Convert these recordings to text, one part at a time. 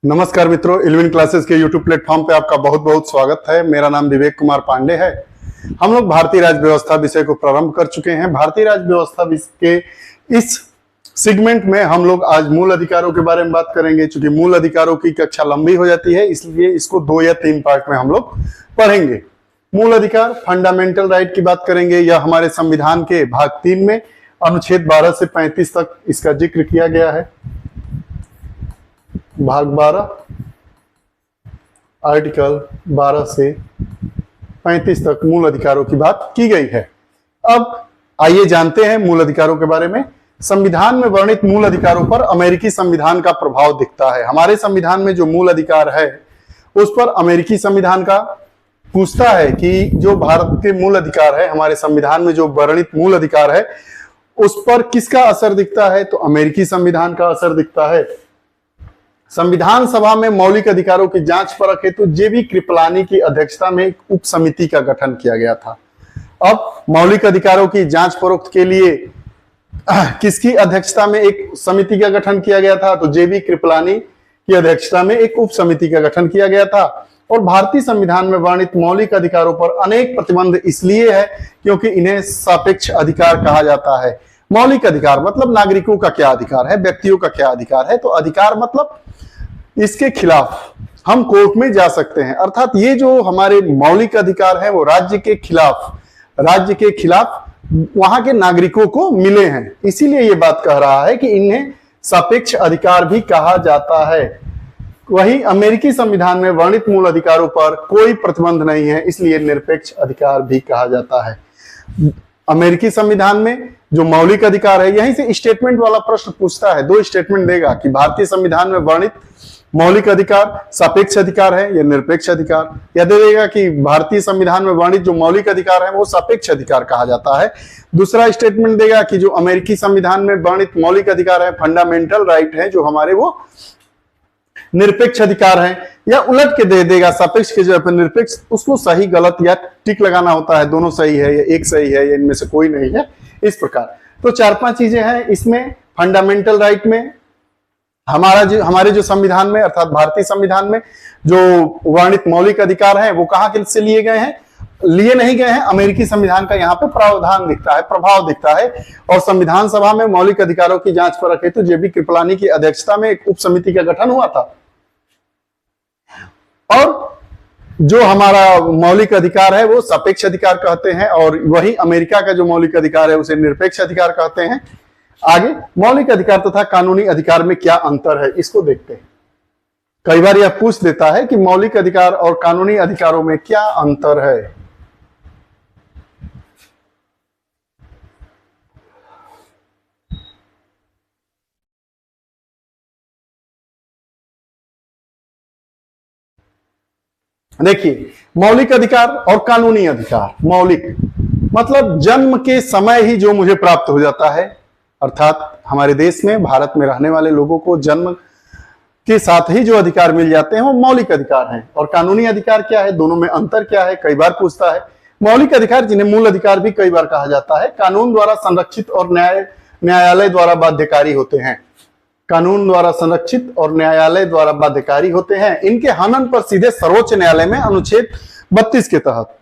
नमस्कार मित्रों, eleven classes के यूट्यूब प्लेटफॉर्म पे आपका बहुत बहुत स्वागत है। मेरा नाम विवेक कुमार पांडे है। हम लोग भारतीय राज्य व्यवस्था विषय को प्रारंभ कर चुके हैं। भारतीय राज्य व्यवस्था के इस सेगमेंट में हम लोग आज मूल अधिकारों के बारे में बात करेंगे। चूंकि मूल अधिकारों की कक्षा लंबी हो जाती है, इसलिए इसको 2 या 3 पार्ट में हम लोग पढ़ेंगे। मूल अधिकार, फंडामेंटल राइट की बात करेंगे। यह हमारे संविधान के भाग 3 में अनुच्छेद 12 से 35 तक इसका जिक्र किया गया है। भाग 12 आर्टिकल 12 से 35 तक मूल अधिकारों की बात की गई है। अब आइए जानते हैं मूल अधिकारों के बारे में। संविधान में वर्णित मूल अधिकारों पर अमेरिकी संविधान का प्रभाव दिखता है। हमारे संविधान में जो मूल अधिकार है उस पर अमेरिकी संविधान का पूछता है कि जो भारत के मूल अधिकार है, हमारे संविधान में जो वर्णित मूल अधिकार है उस पर किसका असर दिखता है, तो अमेरिकी संविधान का असर दिखता है। संविधान सभा में मौलिक अधिकारों की जांच परख हेतु जेबी कृपलानी की अध्यक्षता में एक उप समिति का गठन किया गया था। अब मौलिक अधिकारों की जांच परख के लिए किसकी अध्यक्षता में एक समिति का गठन किया गया था, तो जेबी कृपलानी की अध्यक्षता में एक उप समिति का गठन किया गया था। और भारतीय संविधान में वर्णित मौलिक अधिकारों पर अनेक प्रतिबंध इसलिए है क्योंकि इन्हें सापेक्ष अधिकार कहा जाता है। मौलिक अधिकार मतलब नागरिकों का क्या अधिकार है, व्यक्तियों का क्या अधिकार है, तो अधिकार मतलब इसके खिलाफ हम कोर्ट में जा सकते हैं। अर्थात ये जो हमारे मौलिक अधिकार है वो राज्य के खिलाफ वहां के नागरिकों को मिले हैं। इसीलिए ये बात कह रहा है कि इन्हें सापेक्ष अधिकार भी कहा जाता है। वही अमेरिकी संविधान में वर्णित मूल अधिकारों पर कोई प्रतिबंध नहीं है, इसलिए निरपेक्ष अधिकार भी कहा जाता है। अमेरिकी संविधान में जो मौलिक अधिकार है, यहीं से स्टेटमेंट वाला प्रश्न पूछता है। 2 स्टेटमेंट देगा कि भारतीय संविधान में वर्णित मौलिक अधिकार सापेक्ष अधिकार है या निरपेक्ष अधिकार, या दे देगा कि भारतीय संविधान में वर्णित जो मौलिक अधिकार है वो सापेक्ष अधिकार कहा जाता है। दूसरा स्टेटमेंट देगा कि जो अमेरिकी संविधान में वर्णित मौलिक अधिकार है, फंडामेंटल राइट है, जो हमारे वो निरपेक्ष अधिकार है, या उलट के दे देगा सापेक्ष के जगह पर निरपेक्ष। उसको सही गलत या टिक लगाना होता है, दोनों सही है या एक सही है या इनमें से कोई नहीं है, इस प्रकार। तो 4-5 चीजें हैं इसमें। फंडामेंटल राइट में हमारे जो संविधान में अर्थात भारतीय संविधान में जो वर्णित मौलिक अधिकार हैं वो कहां से लिए गए हैं, लिए नहीं गए हैं। अमेरिकी संविधान का यहाँ पे प्रावधान दिखता है, प्रभाव दिखता है। और संविधान सभा में मौलिक अधिकारों की जांच परख हेतु जेबी कृपलानी की अध्यक्षता में एक उप समिति का गठन हुआ था। और जो हमारा मौलिक अधिकार है वो सापेक्ष अधिकार कहते हैं, और वही अमेरिका का जो मौलिक अधिकार है उसे निरपेक्ष अधिकार कहते हैं। आगे मौलिक अधिकार तथा कानूनी अधिकार में क्या अंतर है, इसको देखते हैं। कई बार यह पूछ देता है कि मौलिक अधिकार और कानूनी अधिकारों में क्या अंतर है। देखिए, मौलिक अधिकार और कानूनी अधिकार। मौलिक मतलब जन्म के समय ही जो मुझे प्राप्त हो जाता है, अर्थात हमारे देश में भारत में रहने वाले लोगों को जन्म के साथ ही जो अधिकार मिल जाते हैं वो मौलिक अधिकार हैं। और कानूनी अधिकार क्या है, दोनों में अंतर क्या है, कई बार पूछता है। मौलिक अधिकार जिन्हें मूल अधिकार भी कई बार कहा जाता है, कानून द्वारा संरक्षित और न्यायालय द्वारा बाध्यकारी होते हैं। कानून द्वारा संरक्षित और न्यायालय द्वारा बाध्यकारी होते हैं। इनके हनन पर सीधे सर्वोच्च न्यायालय में अनुच्छेद 32 के तहत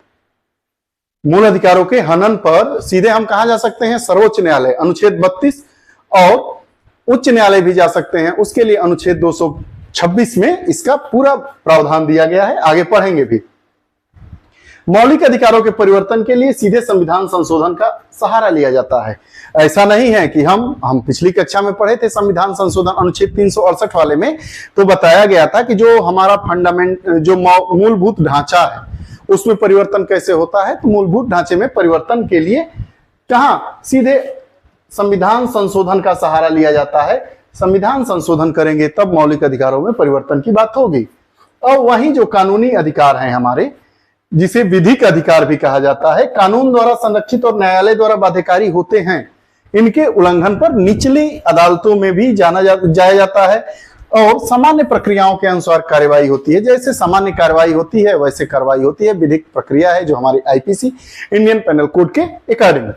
मूल अधिकारों के हनन पर सीधे हम कहा जा सकते हैं, सर्वोच्च न्यायालय अनुच्छेद 32, और उच्च न्यायालय भी जा सकते हैं। उसके लिए अनुच्छेद 226 में इसका पूरा प्रावधान दिया गया है, आगे पढ़ेंगे भी। मौलिक अधिकारों के परिवर्तन के लिए सीधे संविधान संशोधन का सहारा लिया जाता है। ऐसा नहीं है कि हम पिछली कक्षा में पढ़े थे संविधान संशोधन अनुच्छेद 368 वाले में, तो बताया गया था कि जो हमारा जो मूलभूत ढांचा है उसमें परिवर्तन कैसे होता है। तो मूलभूत ढांचे में परिवर्तन के लिए कहां सीधे संविधान संशोधन का सहारा लिया जाता है। संविधान संशोधन करेंगे तब मौलिक अधिकारों में परिवर्तन की बात होगी। और वहीं जो कानूनी अधिकार हैं हमारे, जिसे विधिक अधिकार भी कहा जाता है, कानून द्वारा संरक्षित और न्यायालय द्वारा बाध्यकारी होते हैं। इनके उल्लंघन पर निचली अदालतों में भी जाया जाता है और सामान्य प्रक्रियाओं के अनुसार कार्रवाई होती है। जैसे सामान्य कार्रवाई होती है वैसे कार्रवाई होती है। विधिक प्रक्रिया है जो हमारी आईपीसी इंडियन पेनल कोड के अकॉर्डिंग।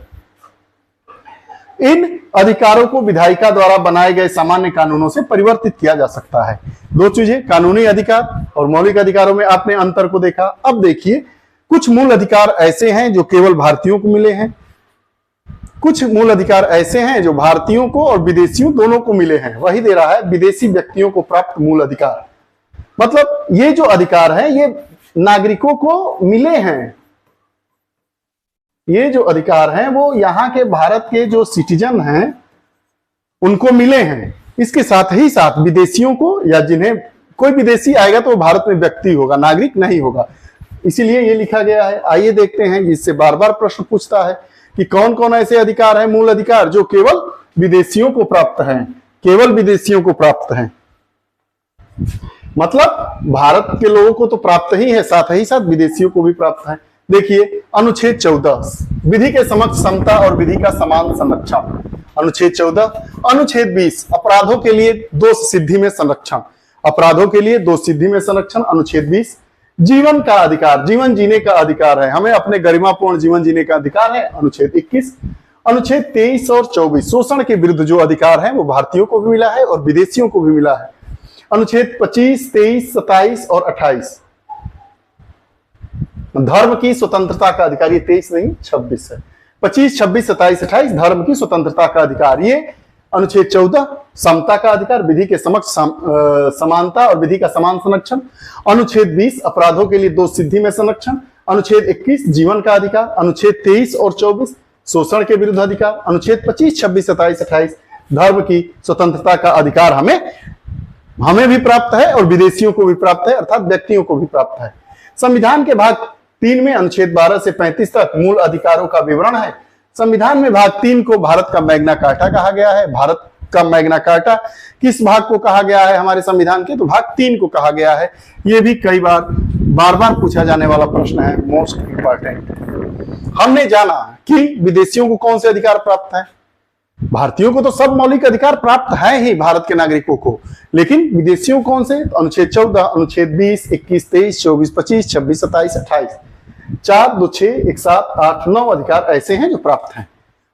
इन अधिकारों को विधायिका द्वारा बनाए गए सामान्य कानूनों से परिवर्तित किया जा सकता है। दो चीजें, कानूनी अधिकार और मौलिक अधिकारों में आपने अंतर को देखा। अब देखिए, कुछ मूल अधिकार ऐसे हैं जो केवल भारतीयों को मिले हैं, कुछ मूल अधिकार ऐसे हैं जो भारतीयों को और विदेशियों दोनों को मिले हैं। वही दे रहा है विदेशी व्यक्तियों को प्राप्त मूल अधिकार। मतलब ये जो अधिकार है ये नागरिकों को मिले हैं, ये जो अधिकार हैं वो यहाँ के भारत के जो सिटीजन हैं उनको मिले हैं। इसके साथ ही साथ विदेशियों को, या जिन्हें कोई विदेशी आएगा तो वो भारत में व्यक्ति होगा, नागरिक नहीं होगा, इसीलिए ये लिखा गया है। आइए देखते हैं, जिससे बार बार प्रश्न पूछता है कि कौन कौन ऐसे अधिकार हैं, मूल अधिकार जो केवल विदेशियों को प्राप्त हैं, केवल विदेशियों को प्राप्त हैं। मतलब भारत के लोगों को तो प्राप्त ही है, साथ ही साथ विदेशियों को भी प्राप्त है। देखिए अनुच्छेद 14, विधि के समक्ष समता और विधि का समान संरक्षण, अनुच्छेद 14। अनुच्छेद 20, अपराधों के लिए दोष सिद्धि में संरक्षण, अपराधों के लिए दोष सिद्धि में संरक्षण, अनुच्छेद 20। जीवन का अधिकार, जीवन जीने का अधिकार है, हमें अपने गरिमापूर्ण जीवन जीने का अधिकार है, अनुच्छेद 21। अनुच्छेद 23 और 24, शोषण के विरुद्ध जो अधिकार है वो भारतीयों को भी मिला है और विदेशियों को भी मिला है। अनुच्छेद 25, 23, 27 और 28, धर्म की स्वतंत्रता का अधिकार, ये 23 नहीं 26 है, 25, 26, 27, 28 धर्म की स्वतंत्रता का अधिकार। ये अनुच्छेद 14, समता का अधिकार, विधि के समक्ष समानता और विधि का समान संरक्षण। अनुच्छेद 20, अपराधों के लिए दोष सिद्धि में संरक्षण। अनुच्छेद 21, जीवन का अधिकार। अनुच्छेद 23 और 24, शोषण के विरुद्ध अधिकार। अनुच्छेद 25, 26, 27, 28 धर्म की स्वतंत्रता का अधिकार हमें भी प्राप्त है और विदेशियों को भी प्राप्त है, अर्थात व्यक्तियों को भी प्राप्त है। संविधान के भाग 3 में अनुच्छेद 12 से 35 तक मूल अधिकारों का विवरण है। संविधान में भाग 3 को भारत का मैग्ना कार्टा कहा गया है। भारत का मैग्ना कार्टा किस भाग को कहा गया है हमारे संविधान के? तो भाग 3 को कहा गया है। यह भी कई बार बार पूछा जाने वाला प्रश्न है, मोस्ट इंपॉर्टेंट। हमने जाना कि विदेशियों को कौन से अधिकार प्राप्त है। भारतीयों को तो सब मौलिक अधिकार प्राप्त है ही भारत के नागरिकों को, लेकिन विदेशियों कौन से? अनुच्छेद 14, अनुच्छेद 20, 21, 23, 24, 25, 26, 27, 28, 4, 2, 6, 1, 7, 8, 9 अधिकार ऐसे हैं जो प्राप्त हैं।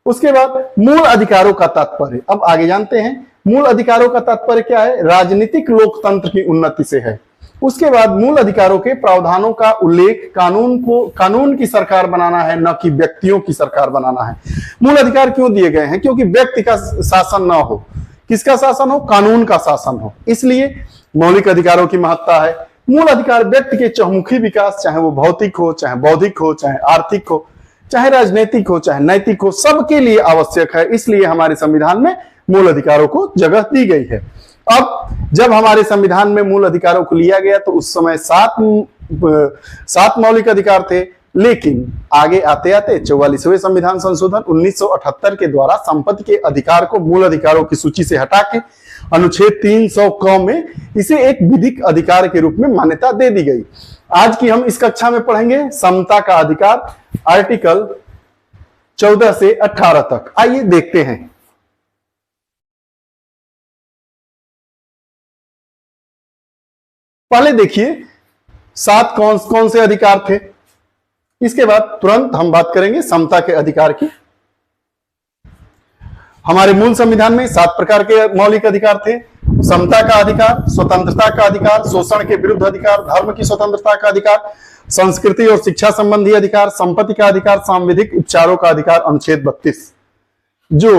उसके बाद मूल अधिकारों का तात्पर्य, अब आगे जानते हैं मूल अधिकारों का तात्पर्य क्या है। राजनीतिक लोकतंत्र की उन्नति से है। उसके बाद मूल अधिकारों के प्रावधानों का उल्लेख कानून की सरकार बनाना है, न कि व्यक्तियों की सरकार बनाना है। मूल अधिकार क्यों दिए गए हैं? क्योंकि व्यक्ति का शासन ना हो। किसका शासन हो? कानून का शासन हो। इसलिए मौलिक अधिकारों की महत्ता है। मूल अधिकार व्यक्ति के चहुमुखी विकास, चाहे वो भौतिक हो, चाहे बौद्धिक हो, चाहे आर्थिक हो, चाहे राजनीतिक हो, चाहे नैतिक हो, सबके लिए आवश्यक है। इसलिए हमारे संविधान में मूल अधिकारों को जगह दी गई है। अब जब हमारे संविधान में मूल अधिकारों को लिया गया तो उस समय 7 मौलिक अधिकार थे, लेकिन आगे आते आते 44वें संविधान संशोधन 1978 के द्वारा संपत्ति के अधिकार को मूल अधिकारों की सूची से हटा के अनुच्छेद 300 क में इसे एक विधिक अधिकार के रूप में मान्यता दे दी गई। आज की हम इस कक्षा में पढ़ेंगे समता का अधिकार, आर्टिकल 14 से 18 तक। आइए देखते हैं। पहले देखिए 7 कौन से अधिकार थे। इसके बाद तुरंत हम बात करेंगे समता के अधिकार की। हमारे मूल संविधान में 7 प्रकार के मौलिक अधिकार थे। समता का अधिकार, स्वतंत्रता का अधिकार, शोषण के विरुद्ध अधिकार, धर्म की स्वतंत्रता का अधिकार, संस्कृति और शिक्षा संबंधी अधिकार, संपत्ति का अधिकार, सांविधिक उपचारों का अधिकार। अनुच्छेद 32 जो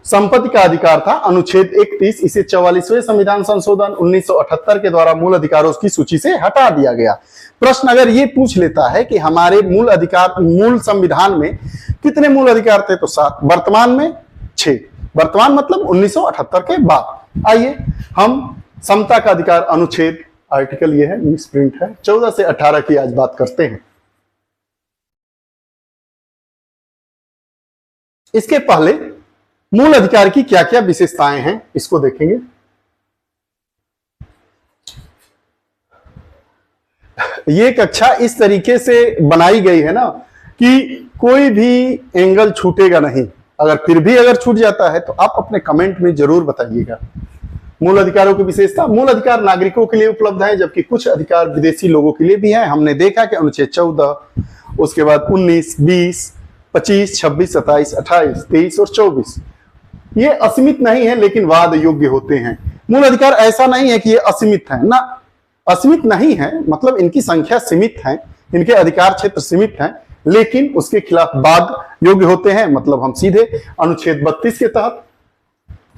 संपत्ति का अधिकार था, अनुच्छेद 31 इसे 44वें संविधान संशोधन 1978 के द्वारा मूल अधिकारों की सूची से हटा दिया गया। प्रश्न अगर ये पूछ लेता है कि हमारे मूल संविधान में कितने मूल अधिकार थे, तो 7, वर्तमान में 6। वर्तमान मतलब 1978 के बाद। आइए हम समता का अधिकार अनुच्छेद, आर्टिकल ये है, मिस प्रिंट है, 14 से 18 की आज बात करते हैं। इसके पहले मूल अधिकार की क्या क्या विशेषताएं हैं इसको देखेंगे। ये कक्षा इस तरीके से बनाई गई है ना कि कोई भी एंगल छूटेगा नहीं। अगर फिर भी छूट जाता है तो आप अपने कमेंट में जरूर बताइएगा। मूल अधिकारों की विशेषता, मूल अधिकार नागरिकों के लिए उपलब्ध है, जबकि कुछ अधिकार विदेशी लोगों के लिए भी हैं। हमने देखा कि अनुच्छेद 14, उसके बाद 19, 20, 25, 26, 27, 28, 23 और 24 ये असीमित नहीं है लेकिन वाद योग्य होते हैं। मूल अधिकार ऐसा नहीं है कि ये असीमित है ना, असीमित नहीं है, मतलब इनकी संख्या सीमित है, इनके अधिकार क्षेत्र सीमित हैं, लेकिन उसके खिलाफ वाद योग्य होते हैं। मतलब हम सीधे अनुच्छेद 32 के तहत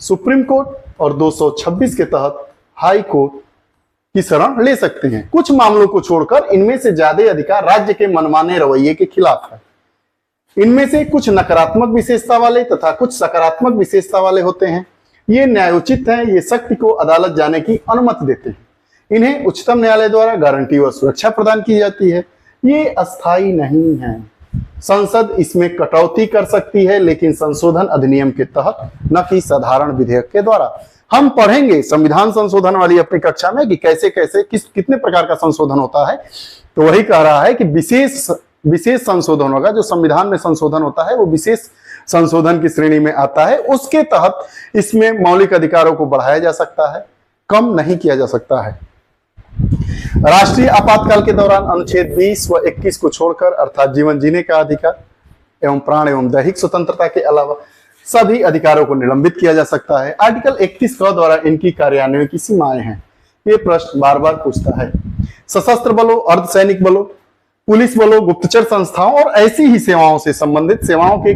सुप्रीम कोर्ट और 226 के तहत हाई कोर्ट की शरण ले सकते हैं। कुछ मामलों को छोड़कर इनमें से ज्यादा अधिकार राज्य के मनमाने रवैये के खिलाफ है। इनमें से कुछ नकारात्मक विशेषता वाले तथा कुछ सकारात्मक विशेषता वाले होते हैं। ये न्यायोचित हैं, ये शक्ति को अदालत जाने की अनुमति देते हैं। इन्हें उच्चतम न्यायालय द्वारा गारंटी व सुरक्षा प्रदान की जाती है। ये अस्थायी नहीं है। संसद इसमें कटौती कर सकती है, लेकिन संशोधन अधिनियम के तहत, न कि साधारण विधेयक के द्वारा। हम पढ़ेंगे संविधान संशोधन वाली अपनी कक्षा में कि कैसे कैसे कितने प्रकार का संशोधन होता है। तो वही कह रहा है कि विशेष संशोधन होगा। जो संविधान में संशोधन होता है वो विशेष संशोधन की श्रेणी में आता है। उसके तहत इसमें मौलिक अधिकारों को बढ़ाया जा सकता है, कम नहीं किया जा सकता है। राष्ट्रीय आपातकाल के दौरान अनुच्छेद 20 व 21 को छोड़कर, अर्थात जीवन जीने का अधिकार एवं प्राण एवं दैहिक स्वतंत्रता के अलावा सभी अधिकारों को निलंबित किया जा सकता है। आर्टिकल 31 क द्वारा इनकी कार्यान्वयन की सीमाएं हैं। ये प्रश्न बार बार पूछता है। सशस्त्र बलों, अर्धसैनिक बलों, पुलिस बलों, गुप्तचर संस्थाओं और ऐसी ही सेवाओं से संबंधित सेवाओं के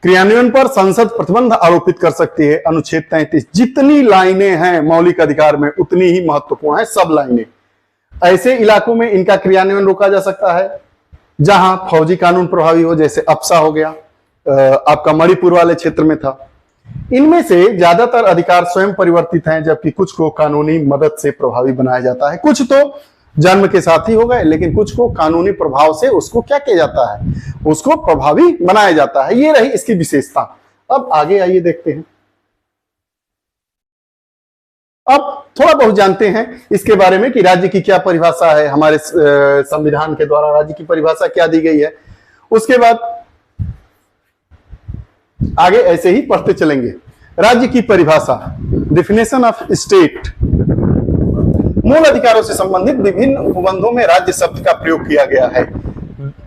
क्रियान्वयन पर संसद प्रतिबंध आरोपित कर सकती है। अनुच्छेद 33। जितनी लाइनें हैं मौलिक अधिकार में उतनी ही महत्वपूर्ण है सब लाइनें। ऐसे इलाकों में इनका क्रियान्वयन रोका जा सकता है जहां फौजी कानून प्रभावी हो, जैसे अप्सा हो गया, आपका मणिपुर वाले क्षेत्र में था। इनमें से ज्यादातर अधिकार स्वयं परिवर्तित हैं, जबकि कुछ को कानूनी मदद से प्रभावी बनाया जाता है। कुछ तो जन्म के साथ ही हो गए, लेकिन कुछ को कानूनी प्रभाव से उसको क्या किया जाता है, उसको प्रभावी बनाया जाता है। ये रही इसकी विशेषता। अब आगे आइए देखते हैं। अब थोड़ा बहुत जानते हैं इसके बारे में कि राज्य की क्या परिभाषा है। हमारे संविधान के द्वारा राज्य की परिभाषा क्या दी गई है। उसके बाद आगे ऐसे ही पढ़ते चलेंगे। राज्य की परिभाषा, डेफिनेशन ऑफ स्टेट। मूल अधिकारों से संबंधित विभिन्न उपबंधों में राज्य शब्द का प्रयोग किया गया है।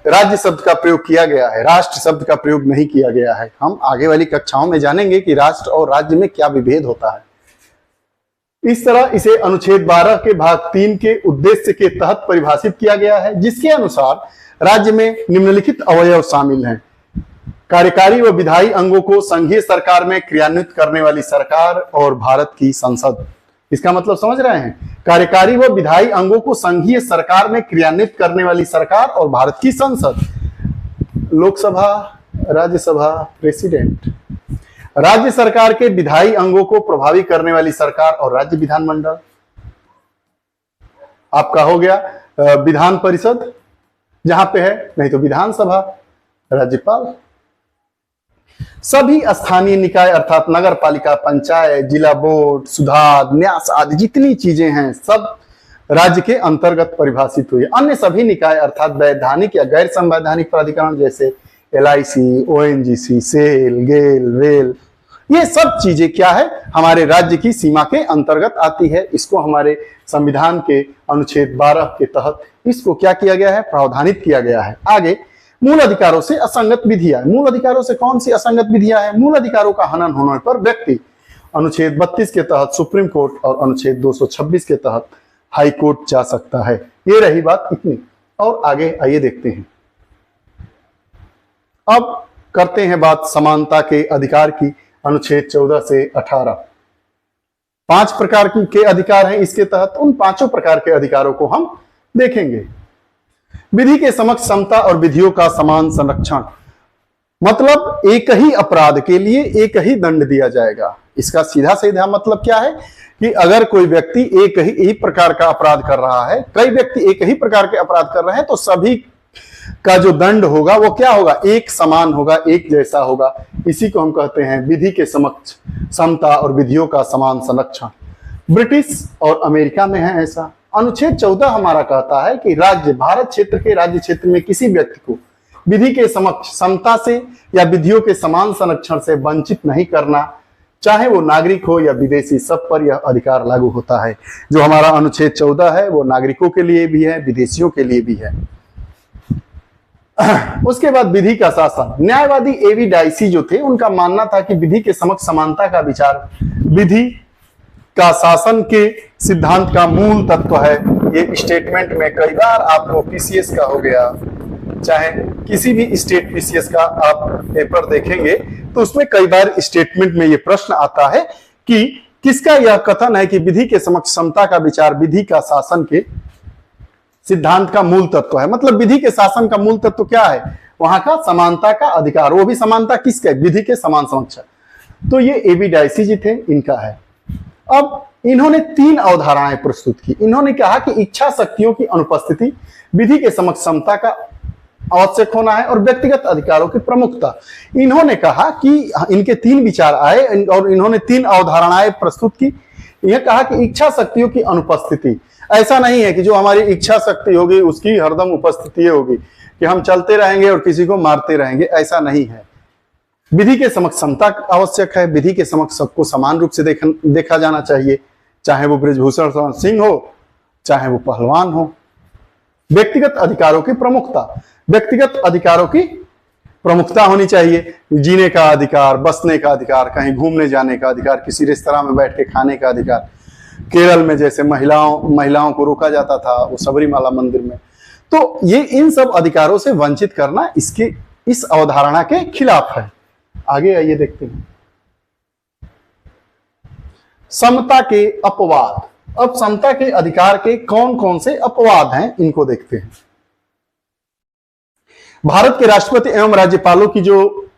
राज्य शब्द का प्रयोग किया गया है, राष्ट्र शब्द का प्रयोग नहीं किया गया है। हम आगे वाली कक्षाओं में जानेंगे कि राष्ट्र और राज्य में क्या विभेद होता है। इस तरह इसे अनुच्छेद 12 के भाग 3 के उद्देश्य के तहत परिभाषित किया गया है, जिसके अनुसार राज्य में निम्नलिखित अवयव शामिल हैं। कार्यकारी व विधायी अंगों को संघीय सरकार में क्रियान्वित करने वाली सरकार और भारत की संसद। इसका मतलब समझ रहे हैं? कार्यकारी व विधायी अंगों को संघीय सरकार में क्रियान्वित करने वाली सरकार और भारत की संसद। लोकसभा, राज्यसभा, प्रेसिडेंट। राज्य सरकार के विधायी अंगों को प्रभावी करने वाली सरकार और राज्य विधानमंडल। आपका हो गया विधान परिषद जहां पे है, नहीं तो विधानसभा, राज्यपाल। सभी स्थानीय निकाय अर्थात नगर पालिका, पंचायत, जिला बोर्ड, सुधार, न्यास आदि जितनी चीजें हैं सब राज्य के अंतर्गत परिभाषित हुई। अन्य सभी निकाय अर्थात वैधानिक या गैर संवैधानिक प्राधिकरण जैसे LIC, ONGC, सेल, गेल, रेल, ये सब चीजें क्या है, हमारे राज्य की सीमा के अंतर्गत आती है। इसको हमारे संविधान के अनुच्छेद 12 के तहत इसको क्या किया गया है, प्रावधानित किया गया है। आगे मूल अधिकारों से असंगत विधियां। मूल अधिकारों से कौन सी असंगत विधियां हैं? मूल अधिकारों का हनन होने पर व्यक्ति अनुच्छेद 32 के तहत सुप्रीम कोर्ट और अनुच्छेद 226 के तहत हाई कोर्ट जा सकता है। ये रही बात इतनी। और आगे आइए देखते हैं। अब करते हैं बात समानता के अधिकार की। अनुच्छेद 14 से 18 5 प्रकार के अधिकार हैं इसके तहत। उन 5 प्रकार के अधिकारों को हम देखेंगे। विधि के समक्ष समता और विधियों का समान संरक्षण, मतलब एक ही अपराध के लिए एक ही दंड दिया जाएगा। इसका सीधा सीधा मतलब क्या है कि अगर कोई व्यक्ति एक ही प्रकार का अपराध कर रहा है, कई व्यक्ति एक ही प्रकार के अपराध कर रहे हैं, तो सभी का जो दंड होगा वो क्या होगा, एक समान होगा, एक जैसा होगा। इसी को हम कहते हैं विधि के समक्ष समता और विधियों का समान संरक्षण। ब्रिटिश और अमेरिका में है ऐसा। अनुच्छेद 14 हमारा कहता है कि राज्य, भारत क्षेत्र के राज्य क्षेत्र में किसी व्यक्ति को विधि के समक्ष समता से या विधियों के समान संरक्षण से वंचित नहीं करना, चाहे वो नागरिक हो या विदेशी, सब पर यह अधिकार लागू होता है। जो हमारा अनुच्छेद 14 है वो नागरिकों के लिए भी है, विदेशियों के लिए भी है। उसके बाद विधि का शासन। न्यायवादी एवी डाइसी जो थे उनका मानना था कि विधि के समक्ष समानता का विचार विधि का शासन के सिद्धांत का मूल तत्व है। ये स्टेटमेंट में कई बार आपको पीसीएस का हो गया, चाहे किसी भी स्टेट पीसीएस का आप पेपर देखेंगे तो उसमें कई बार स्टेटमेंट में ये प्रश्न आता है कि किसका यह कथन है कि विधि के समक्ष समता का विचार विधि का शासन के सिद्धांत का मूल तत्व है। मतलब विधि के शासन का मूल तत्व क्या है? वहां का समानता का अधिकार। वो भी समानता किसका? विधि के समान समक्ष। तो ये एबी डाइसी जी थे, इनका है। अब इन्होंने 3 अवधारणाएं प्रस्तुत की। इन्होंने कहा कि इच्छा शक्तियों की अनुपस्थिति, विधि के समक्ष समता का आवश्यक होना है और व्यक्तिगत अधिकारों की प्रमुखता। इन्होंने कहा कि इनके 3 विचार आए और इन्होंने 3 अवधारणाएं प्रस्तुत की। यह कहा कि इच्छा शक्तियों की अनुपस्थिति, ऐसा नहीं है कि जो हमारी इच्छा शक्ति होगी उसकी हरदम उपस्थिति होगी कि हम चलते रहेंगे और किसी को मारते रहेंगे, ऐसा नहीं है। विधि के समक्ष समता आवश्यक है। विधि के समक्ष सबको समान रूप से देखा जाना चाहिए, चाहे वो बृजभूषण सिंह हो, चाहे वो पहलवान हो। व्यक्तिगत अधिकारों की प्रमुखता, व्यक्तिगत अधिकारों की प्रमुखता होनी चाहिए। जीने का अधिकार, बसने का अधिकार, कहीं घूमने जाने का अधिकार, किसी रेस्तरां में बैठ के खाने का अधिकार। केरल में जैसे महिलाओं को रोका जाता था वो सबरीमाला मंदिर में, तो ये इन सब अधिकारों से वंचित करना इस अवधारणा के खिलाफ है। आगे आइए देखते हैं समता के अपवाद। अब समता के अधिकार के कौन कौन से अपवाद हैं इनको देखते हैं। भारत के राष्ट्रपति एवं राज्यपालों की जो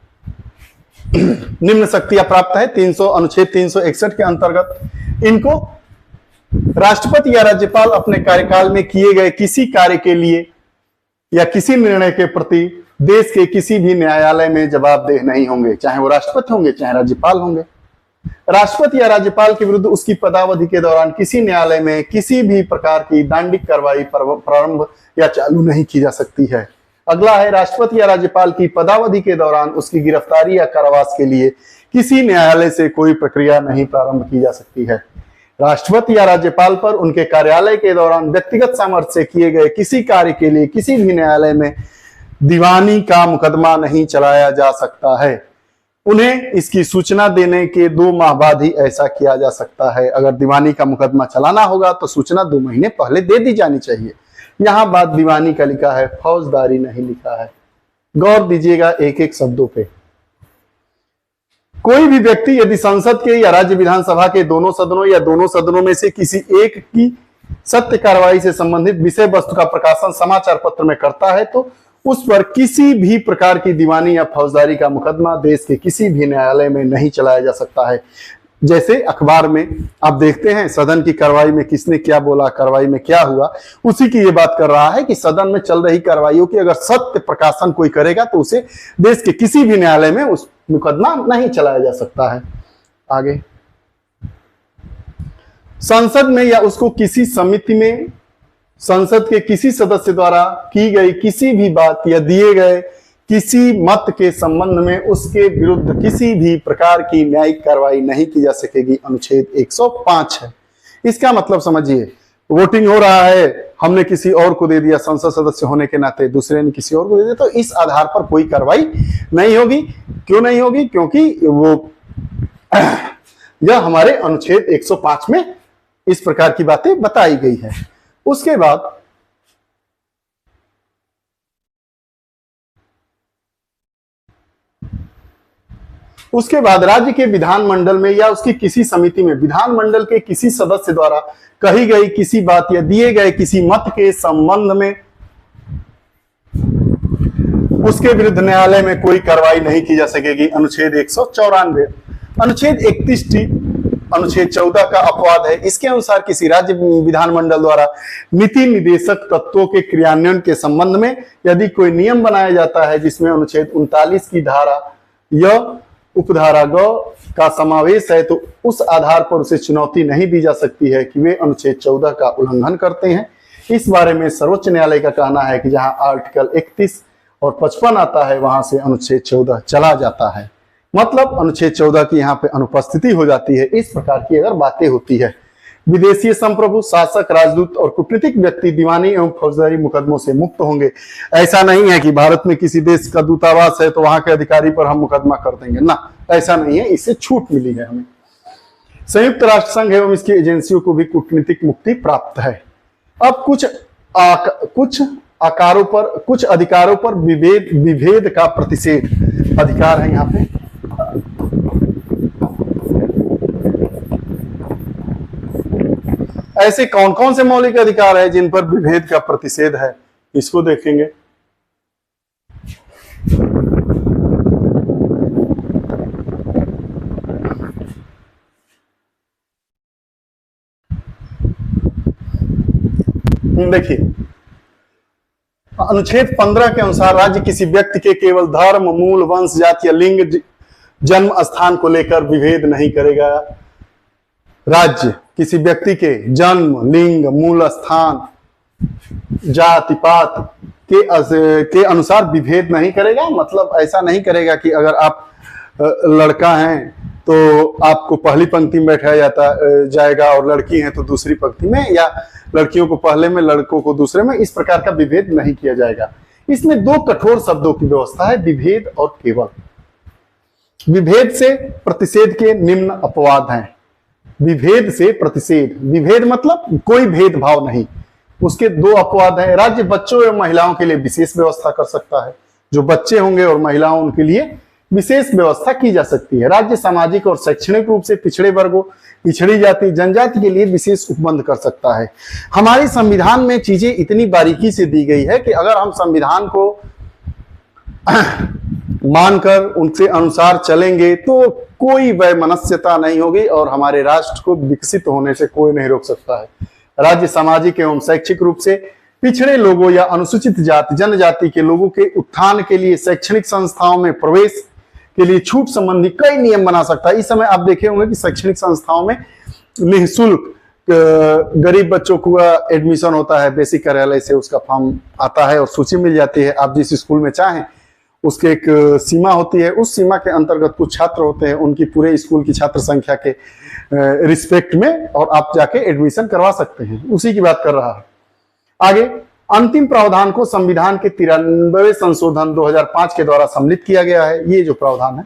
निम्न शक्तियां प्राप्त है अनुच्छेद 361 के अंतर्गत, इनको राष्ट्रपति या राज्यपाल अपने कार्यकाल में किए गए किसी कार्य के लिए या किसी निर्णय के प्रति देश के किसी भी न्यायालय में जवाबदेह नहीं होंगे, चाहे वो राष्ट्रपति होंगे चाहे राज्यपाल होंगे। राष्ट्रपति या राज्यपाल के विरुद्ध उसकी पदावधि के दौरान किसी न्यायालय में किसी भी प्रकार की दंडिक कार्रवाई प्रारंभ या चालू नहीं की जा सकती है। अगला है, राष्ट्रपति या राज्यपाल की पदावधि के दौरान उसकी गिरफ्तारी या कारावास के लिए किसी न्यायालय से कोई प्रक्रिया नहीं प्रारंभ की जा सकती है। राष्ट्रपति या राज्यपाल पर उनके कार्यालय के दौरान व्यक्तिगत सामर्थ्य से किए गए किसी कार्य के लिए किसी भी न्यायालय में दीवानी का मुकदमा नहीं चलाया जा सकता है। उन्हें इसकी सूचना देने के 2 माह बाद ही ऐसा किया जा सकता है। अगर दीवानी का मुकदमा चलाना होगा तो सूचना 2 महीने पहले दे दी जानी चाहिए। यहां बात दीवानी का लिखा है, फौजदारी नहीं लिखा है। गौर दीजिएगा एक एक शब्दों पे। कोई भी व्यक्ति यदि संसद के या राज्य विधानसभा के दोनों सदनों या दोनों सदनों में से किसी एक की सत्य कार्रवाई से संबंधित विषय वस्तु का प्रकाशन समाचार पत्र में करता है तो उस पर किसी भी प्रकार की दीवानी या फौजदारी का मुकदमा देश के किसी भी न्यायालय में नहीं चलाया जा सकता है। जैसे अखबार में आप देखते हैं सदन की कार्रवाई में किसने क्या बोला, कार्रवाई में क्या हुआ, उसी की ये बात कर रहा है कि सदन में चल रही कार्रवाइयों की अगर सत्य प्रकाशन कोई करेगा तो उसे देश के किसी भी न्यायालय में उस मुकदमा नहीं चलाया जा सकता है। आगे, संसद में या उसको किसी समिति में संसद के किसी सदस्य द्वारा की गई किसी भी बात या दिए गए किसी मत के संबंध में उसके विरुद्ध किसी भी प्रकार की न्यायिक कार्रवाई नहीं की जा सकेगी, अनुच्छेद 105 है। इसका मतलब समझिए, वोटिंग हो रहा है, हमने किसी और को दे दिया, संसद सदस्य होने के नाते दूसरे ने किसी और को दे दिया, तो इस आधार पर कोई कार्रवाई नहीं होगी। क्यों नहीं होगी? क्योंकि वो यह हमारे अनुच्छेद 105 में इस प्रकार की बातें बताई गई है। उसके बाद राज्य के विधानमंडल में या उसकी किसी समिति में विधानमंडल के किसी सदस्य द्वारा कही गई किसी बात या दिए गए किसी मत के संबंध में उसके विरुद्ध न्यायालय में कोई कार्रवाई नहीं की जा सकेगी, अनुच्छेद 194। अनुच्छेद 31 अनुच्छेद 14 का अपवाद है। इसके अनुसार किसी राज्य विधानमंडल द्वारा नीति निर्देशक तत्वों के क्रियान्वयन के संबंध में यदि कोई नियम बनाया जाता है जिसमें अनुच्छेद 39 की धारा या उपधारा ग का समावेश है तो उस आधार पर उसे चुनौती नहीं दी जा सकती है कि वे अनुच्छेद 14 का उल्लंघन करते हैं। इस बारे में सर्वोच्च न्यायालय का कहना है कि जहां आर्टिकल 31 और 55 आता है वहां से अनुच्छेद 14 चला जाता है। मतलब अनुच्छेद 14 की यहाँ पे अनुपस्थिति हो जाती है। इस प्रकार की अगर बातें होती है विदेशी संप्रभु, शासक, राजदूत और कूटनीतिक व्यक्ति दीवानी एवं फौजदारी मुकदमों से मुक्त होंगे। ऐसा नहीं है कि भारत में किसी देश का दूतावास है तो वहां के अधिकारी पर हम मुकदमा कर देंगे, ना, ऐसा नहीं है, इससे छूट मिली है हमें। संयुक्त राष्ट्र संघ एवं इसकी एजेंसियों को भी कूटनीतिक मुक्ति प्राप्त है। अब कुछ अधिकारों पर विभेद का प्रतिषेध अधिकार है यहाँ पे। ऐसे कौन कौन से मौलिक अधिकार है जिन पर विभेद का प्रतिषेध है, इसको देखेंगे। देखिए, अनुच्छेद 15 के अनुसार राज्य किसी व्यक्ति के केवल धर्म, मूल, वंश, जाति या लिंग, जन्म स्थान को लेकर विभेद नहीं करेगा। राज्य किसी व्यक्ति के जन्म, लिंग, मूल स्थान, जाति पात के अनुसार विभेद नहीं करेगा। मतलब ऐसा नहीं करेगा कि अगर आप लड़का हैं तो आपको पहली पंक्ति में बैठाया जाएगा और लड़की हैं तो दूसरी पंक्ति में, या लड़कियों को पहले में लड़कों को दूसरे में, इस प्रकार का विभेद नहीं किया जाएगा। इसमें दो कठोर शब्दों की व्यवस्था है, विभेद और केवल। विभेद से प्रतिषेध के निम्न अपवाद हैं। विभेद से प्रतिषेध, विभेद मतलब कोई भेदभाव नहीं, उसके दो अपवाद हैं। राज्य बच्चों एवं महिलाओं के लिए विशेष व्यवस्था कर सकता है, जो बच्चे होंगे और महिलाओं उनके लिए विशेष व्यवस्था की जा सकती है। राज्य सामाजिक और शैक्षणिक रूप से पिछड़े वर्गों, पिछड़ी जाति, जनजाति के लिए विशेष उपबंध कर सकता है। हमारे संविधान में चीजें इतनी बारीकी से दी गई है कि अगर हम संविधान को मानकर उनके अनुसार चलेंगे तो कोई वैमनस्यता नहीं होगी और हमारे राष्ट्र को विकसित होने से कोई नहीं रोक सकता है। राज्य सामाजिक एवं शैक्षिक रूप से पिछड़े लोगों या अनुसूचित जाति, जनजाति के लोगों के उत्थान के लिए शैक्षणिक संस्थाओं में प्रवेश के लिए छूट संबंधी कई नियम बना सकता है। इस समय आप देखे होंगे कि शैक्षणिक संस्थाओं में निःशुल्क गरीब बच्चों को एडमिशन होता है, बेसिक कार्यालय से उसका फॉर्म आता है और सूची मिल जाती है। आप जिस स्कूल में चाहें, उसके एक सीमा होती है, उस सीमा के अंतर्गत कुछ छात्र होते हैं, उनकी पूरे स्कूल की छात्र संख्या के रिस्पेक्ट में, और आप जाके एडमिशन करवा सकते हैं। उसी की बात कर रहा है। आगे, अंतिम प्रावधान को संविधान के 93वें संशोधन 2005 के द्वारा सम्मिलित किया गया है। ये जो प्रावधान है,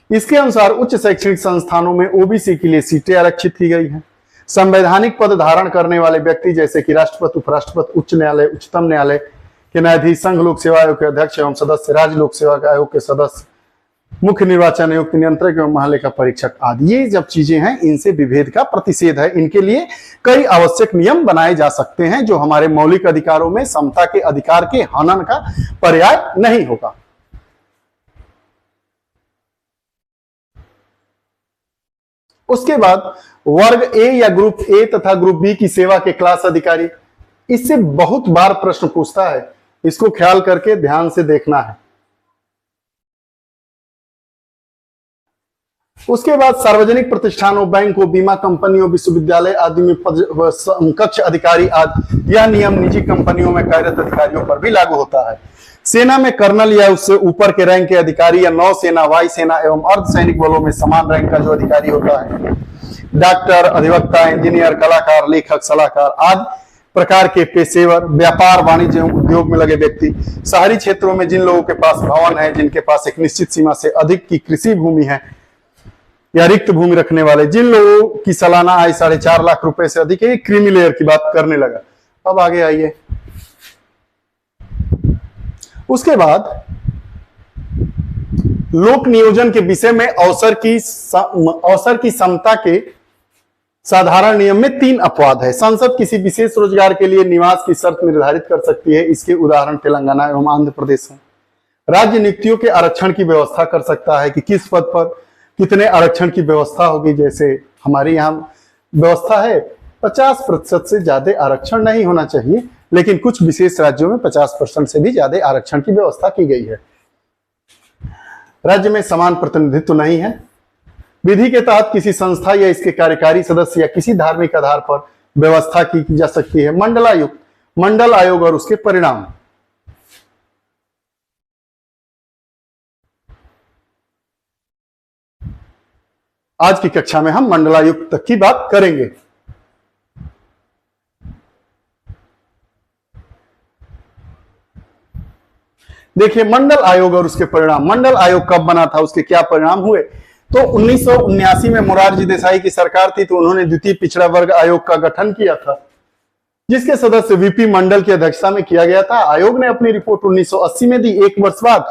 इसके अनुसार उच्च शैक्षणिक संस्थानों में ओबीसी के लिए सीटें आरक्षित की गई हैं। संवैधानिक पद धारण करने वाले व्यक्ति जैसे कि राष्ट्रपति, उपराष्ट्रपति, उच्च न्यायालय, उच्चतम न्यायालय के न्यायाधीश, संघ लोक सेवा आयोग के अध्यक्ष एवं सदस्य, राज्य लोक सेवा आयोग के सदस्य, मुख्य निर्वाचन आयुक्त, नियंत्रक एवं महालेखा परीक्षक आदि, ये जब चीजें हैं, इनसे विभेद का प्रतिषेध है। इनके लिए कई आवश्यक नियम बनाए जा सकते हैं जो हमारे मौलिक अधिकारों में समता के अधिकार के हनन का पर्याय नहीं होगा। उसके बाद वर्ग ए या ग्रुप ए तथा ग्रुप बी की सेवा के क्लास अधिकारी, इससे बहुत बार प्रश्न पूछता है, इसको ख्याल करके ध्यान से देखना है। उसके बाद सार्वजनिक प्रतिष्ठानों, बैंकों, बीमा कंपनियों, विश्वविद्यालय आदि में कक्ष अधिकारी आदि, यह नियम निजी कंपनियों में कार्यरत अधिकारियों पर भी लागू होता है। सेना में कर्नल या उससे ऊपर के रैंक के अधिकारी या नौसेना, वायुसेना एवं अर्धसैनिक बलों में समान रैंक का जो अधिकारी होता है, डॉक्टर, अधिवक्ता, इंजीनियर, कलाकार, लेखक, सलाहकार आदि प्रकार के पेशेवर, व्यापार, वाणिज्य एवं उद्योग में लगे व्यक्ति, शहरी क्षेत्रों में जिन लोगों के पास भवन है, जिनके पास एक निश्चित सीमा से अधिक की कृषि भूमि है या रिक्त भूमि रखने वाले, जिन लोगों की सालाना आय 4.5 लाख रुपए से अधिक है, क्रीमी लेयर की बात करने लगा। अब आगे आइए। उसके बाद लोक नियोजन के विषय में अवसर की समता के साधारण नियम में 3 अपवाद है। संसद किसी विशेष रोजगार के लिए निवास की शर्त निर्धारित कर सकती है। इसके उदाहरण तेलंगाना एवं आंध्र प्रदेश हैं। राज्य नियुक्तियों के आरक्षण की व्यवस्था कर सकता है कि किस पद पर कितने आरक्षण की व्यवस्था होगी। जैसे हमारे यहाँ व्यवस्था है 50% से ज्यादा आरक्षण नहीं होना चाहिए, लेकिन कुछ विशेष राज्यों में 50% से भी ज्यादा आरक्षण की व्यवस्था की गई है। राज्य में समान प्रतिनिधित्व नहीं है। विधि के तहत किसी संस्था या इसके कार्यकारी सदस्य या किसी धार्मिक आधार पर व्यवस्था की जा सकती है। मंडलायुक्त, मंडल आयोग और उसके परिणाम। आज की कक्षा में हम मंडलायुक्त तक की बात करेंगे। देखिए मंडल आयोग और उसके परिणाम। मंडल आयोग कब बना था, उसके क्या परिणाम हुए? तो 1979 में मोरारजी देसाई की सरकार थी, तो उन्होंने द्वितीय पिछड़ा वर्ग आयोग का गठन किया था, जिसके सदस्य वीपी मंडल की अध्यक्षता में किया गया था। आयोग ने अपनी रिपोर्ट 1980 में दी, एक वर्ष बाद,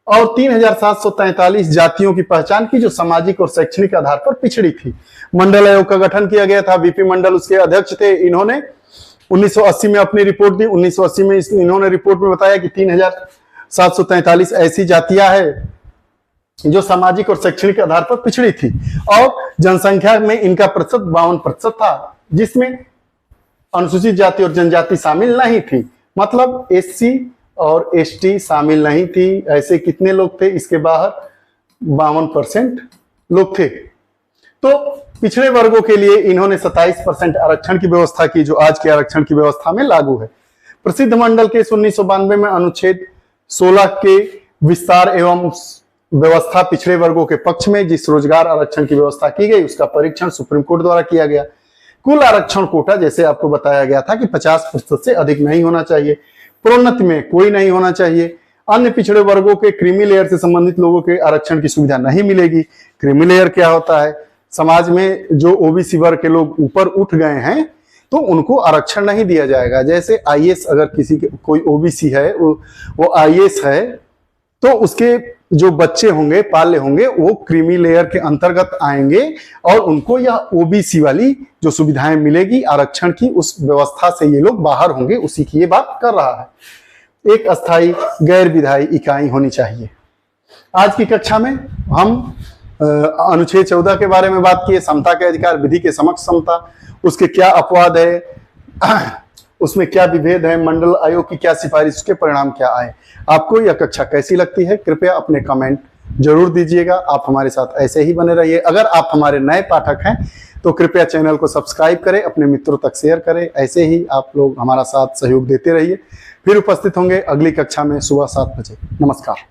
और 3743 जातियों की पहचान की जो सामाजिक और शैक्षणिक आधार पर पिछड़ी थी। मंडल आयोग का गठन किया गया था, वीपी मंडल उसके अध्यक्ष थे। इन्होंने 1980 में अपनी रिपोर्ट दी। 1980 में इन्होंने रिपोर्ट में बताया कि 3743 ऐसी जातियां हैं जो सामाजिक और शैक्षणिक आधार पर पिछड़ी थी, और जनसंख्या में इनका प्रतिशत 52% था, जिसमें अनुसूचित जाति और जनजाति शामिल नहीं थी। मतलब एससी और एसटी शामिल नहीं थी। ऐसे कितने लोग थे इसके बाहर? 52% लोग थे। तो पिछड़े वर्गों के लिए इन्होंने 27% आरक्षण की व्यवस्था की, जो आज के आरक्षण की व्यवस्था में लागू है। प्रसिद्ध मंडल केस 1992 में अनुच्छेद 16 के विस्तार एवं व्यवस्था पिछड़े वर्गों के पक्ष में जिस रोजगार आरक्षण की व्यवस्था की गई, उसका परीक्षण सुप्रीम कोर्ट द्वारा किया गया। कुल आरक्षण कोटा जैसे आपको बताया गया था कि 50% से अधिक नहीं होना चाहिए, प्रोन्नति में कोई नहीं होना चाहिए। अन्य पिछड़े वर्गों के क्रीमी लेयर से संबंधित लोगों के आरक्षण की सुविधा नहीं मिलेगी। क्रीमी लेयर क्या होता है? समाज में जो ओबीसी वर्ग के लोग ऊपर उठ गए हैं तो उनको आरक्षण नहीं दिया जाएगा। जैसे आईएएस, अगर किसी के कोई ओबीसी है, वो आईएएस है, तो उसके जो बच्चे होंगे, पाले होंगे, वो क्रीमी लेयर के अंतर्गत आएंगे और उनको यह ओबीसी वाली जो सुविधाएं मिलेगी आरक्षण की, उस व्यवस्था से ये लोग बाहर होंगे। उसी की ये बात कर रहा है। एक अस्थायी गैर विधायी इकाई होनी चाहिए। आज की कक्षा में हम अनुच्छेद 14 के बारे में बात किए, समता के अधिकार, विधि के समक्ष समता, उसके क्या अपवाद है, उसमें क्या विभेद है, मंडल आयोग की क्या सिफारिश, उसके परिणाम क्या आए। आपको यह कक्षा कैसी लगती है? कृपया अपने कमेंट जरूर दीजिएगा। आप हमारे साथ ऐसे ही बने रहिए। अगर आप हमारे नए पाठक हैं तो कृपया चैनल को सब्सक्राइब करें, अपने मित्रों तक शेयर करें। ऐसे ही आप लोग हमारा साथ सहयोग देते रहिए। फिर उपस्थित होंगे अगली कक्षा में सुबह 7 बजे। नमस्कार।